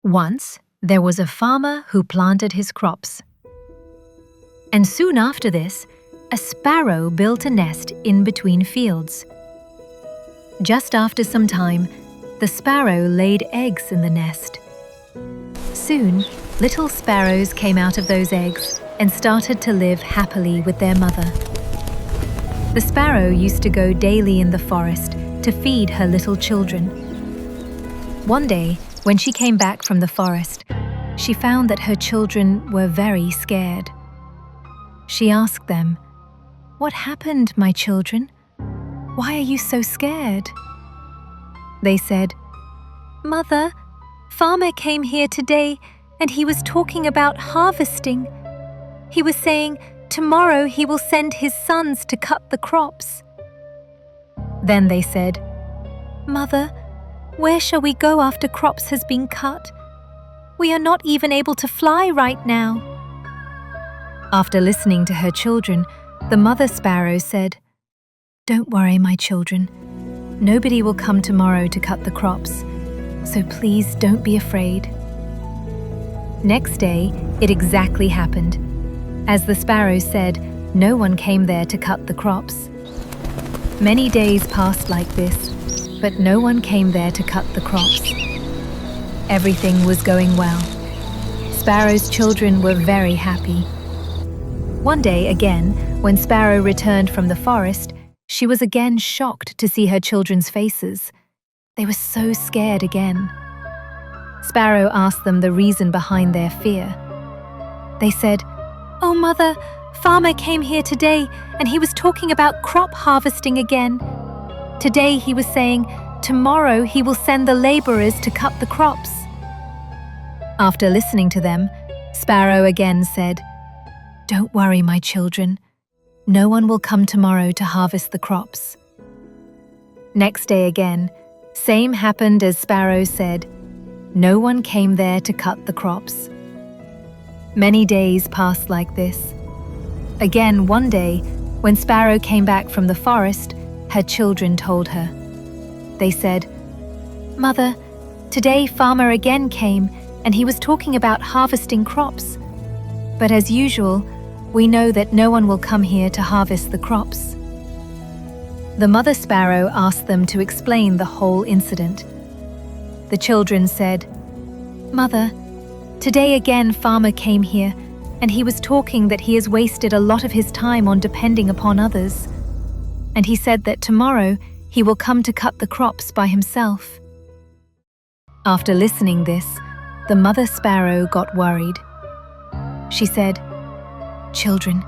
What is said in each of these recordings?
Once, there was a farmer who planted his crops. And soon after this, a sparrow built a nest in between fields. Just after some time, the sparrow laid eggs in the nest. Soon, little sparrows came out of those eggs and started to live happily with their mother. The sparrow used to go daily in the forest to feed her little children. One day, when she came back from the forest, she found that her children were very scared. She asked them, "What happened, my children? Why are you so scared?" They said, "Mother, Farmer came here today and he was talking about harvesting. He was saying tomorrow he will send his sons to cut the crops." Then they said, "Mother, where shall we go after crops has been cut? We are not even able to fly right now." After listening to her children, the mother sparrow said, "Don't worry, my children. Nobody will come tomorrow to cut the crops, so please don't be afraid." Next day, it exactly happened. As the sparrow said, no one came there to cut the crops. Many days passed like this, but no one came there to cut the crops. Everything was going well. Sparrow's children were very happy. One day again, when Sparrow returned from the forest, she was again shocked to see her children's faces. They were so scared again. Sparrow asked them the reason behind their fear. They said, "Oh, Mother, Farmer came here today and he was talking about crop harvesting again. Today he was saying tomorrow he will send the laborers to cut the crops." After listening to them, Sparrow again said, "Don't worry, my children. No one will come tomorrow to harvest the crops." Next day again, same happened as Sparrow said. No one came there to cut the crops. Many days passed like this. Again one day, when Sparrow came back from the forest, her children told her. They said, "Mother, today Farmer again came and he was talking about harvesting crops. But as usual, we know that no one will come here to harvest the crops." The mother sparrow asked them to explain the whole incident. The children said, "Mother, today again Farmer came here and he was talking that he has wasted a lot of his time on depending upon others. And he said that tomorrow he will come to cut the crops by himself." After listening this, the mother sparrow got worried. She said, "Children,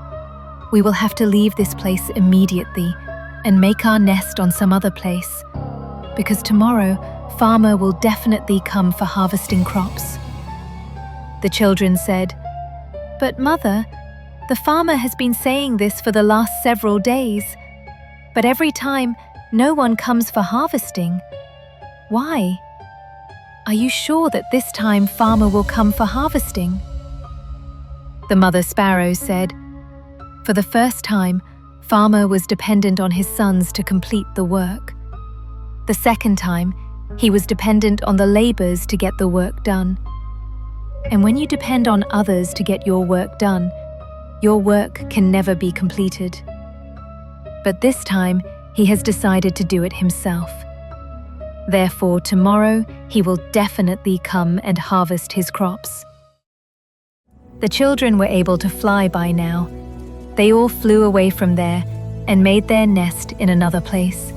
we will have to leave this place immediately and make our nest on some other place, because tomorrow Farmer will definitely come for harvesting crops." The children said, "But Mother, the farmer has been saying this for the last several days, but every time no one comes for harvesting. Why? Are you sure that this time Farmer will come for harvesting?" The mother sparrow said, "For the first time, Farmer was dependent on his sons to complete the work. The second time, he was dependent on the laborers to get the work done. And when you depend on others to get your work done, your work can never be completed. But this time, he has decided to do it himself. Therefore, tomorrow, he will definitely come and harvest his crops." The children were able to fly by now. They all flew away from there and made their nest in another place.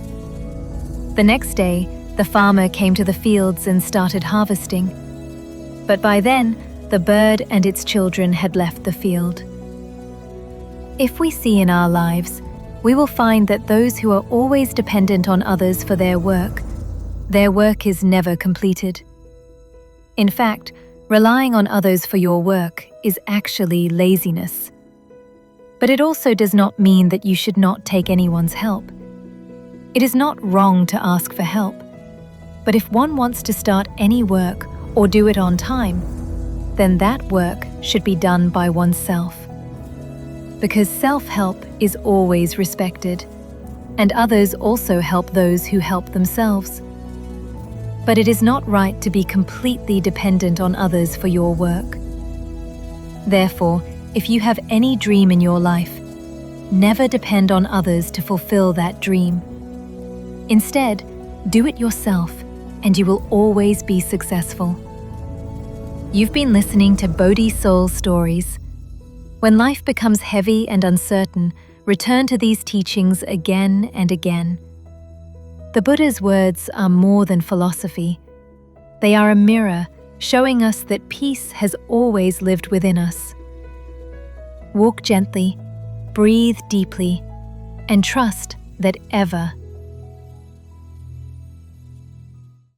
The next day, the farmer came to the fields and started harvesting. But by then, the bird and its children had left the field. If we see in our lives, we will find that those who are always dependent on others for their work is never completed. In fact, relying on others for your work is actually laziness. But it also does not mean that you should not take anyone's help. It is not wrong to ask for help, but if one wants to start any work or do it on time, then that work should be done by oneself. Because self-help is always respected, and others also help those who help themselves. But it is not right to be completely dependent on others for your work. Therefore, if you have any dream in your life, never depend on others to fulfill that dream. Instead, do it yourself, and you will always be successful. You've been listening to Bodhi Soul Stories. When life becomes heavy and uncertain, return to these teachings again and again. The Buddha's words are more than philosophy. They are a mirror showing us that peace has always lived within us. Walk gently, breathe deeply, and trust that ever